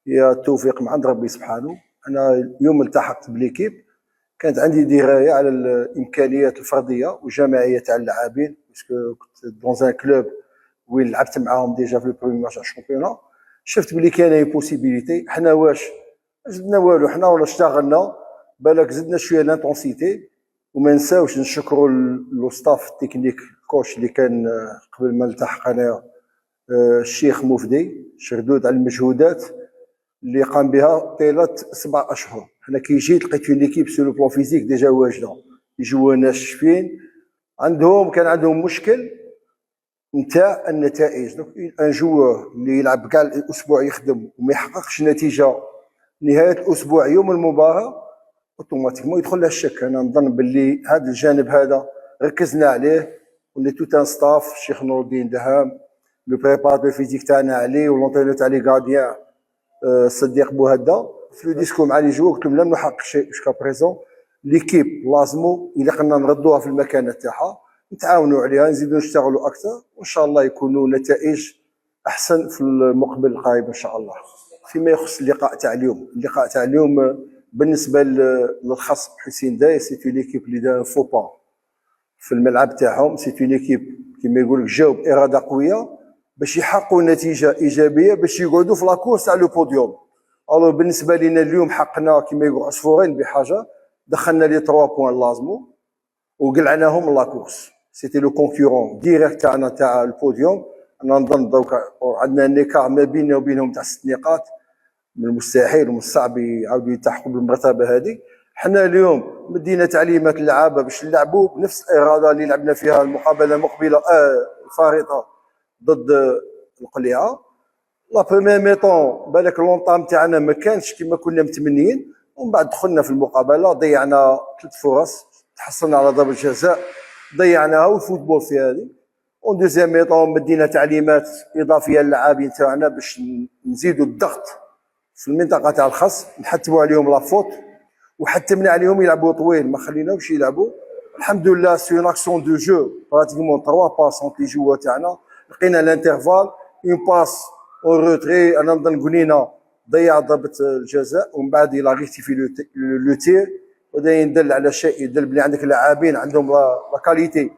هي التوفيق من عند ربي سبحانه. انا اليوم التحقت بليكيب، كانت عندي درايه على الامكانيات الفرديه والجماعيه تاع اللاعبين، باسكو كنت دون ان كلوب وين لعبت معاهم ديجا في البرومي ماتش تاع الشامبيون. شفت بلي كاينه بوسيبيليتي. حنا واش زدنا والو، حنا ولا اشتغلنا بالك زدنا شويه لانتونسيتي. وما نساوش نشكروا لو ستاف تكنيك كوش اللي كان قبل ما نلتحق انايا، الشيخ مفدي شردود على المجهودات اللي قام بها طيله 7 اشهر. حنا كي جيت لقيت في ليكيب سو لو بلون فيزيك ديجا واجده، يجوا ناشفين. كان عندهم مشكل نتاع النتائج. دونك ان جوور اللي يلعب كاع الاسبوع يخدم وما يحققش نتيجه نهايه الاسبوع يوم المباراه، اوتوماتيكمون يدخل له الشك. انا نظن باللي هذا الجانب هذا ركزنا عليه، ولي توت ان ستاف، الشيخ نور الدين دهام، لو بريباراتور فيزيك تاعنا عليه، ولونترينور تاع لي غارديان صديق بوهدا. في لو ديسكور مع لي جوور قلت لهم لن نحقق شيء جوسكا بريزون. ليكيب لازمو الا قلنا نردوها في المكانه تاعها، نتعاونوا عليها، نزيدوا نشتغلوا اكثر، وان شاء الله يكونوا نتائج احسن في المقبل القريب ان شاء الله. فيما يخص اللقاء تاع اليوم بالنسبه للخصم حسين داي، سي اون ليكيب اللي دار فو با في الملعب تاعهم. سي اون ليكيب كيما يقول لك جاوب اراده قويه باش يحققوا نتيجه ايجابيه باش يقعدوا في لاكورس تاع لو بوديوم. الو بالنسبه لنا اليوم حقنا كيما يقول عصفورين بحجر، دخلنا لي 3 بوان لازمو وقلعناهم لاكورس. سيتي لو كونكورون ديريكت تاعنا تاع البوديوم. انا نظن دوكا عندنا نيكار ما بيننا وبينهم تاع 6 نقاط، من المستحيل ومن الصعب يعاودوا يلتحقوا بالمرتبه هذه. حنا اليوم مدينا تعليمات اللعابه باش نلعبوا بنفس الاراده اللي لعبنا فيها المقابله المقبله الفارطه ضد القليعه. لا بروميير ميطون بالك لونطام تاعنا ما كانش كما كنا متمنيين، ومن بعد دخلنا في المقابله ضيعنا 3 فرص، تحصلنا على ضربه جزاء ضيعناها، والفوتبول في هذه. اون دوزيام ميطون مدينا تعليمات اضافيه للاعبين تاعنا باش نزيدوا الضغط في المنطقه تاع الخصم، نحتموا عليهم لافوت، وحتمنا عليهم يلعبوا طويل، ما خليناهمش يلعبوا. الحمد لله سي اون اكسيون دو جو براتيكمون 3 باس اونت لي جوار تاعنا، لقينا لانترفال اون باس او روتري. انا نظن قنينا ضيع ضربه الجزاء، ومن بعد الى ريكتيفي لو تير. وهذا يدل على شيء، يدل بلي عندك لاعبين عندهم لا كاليتي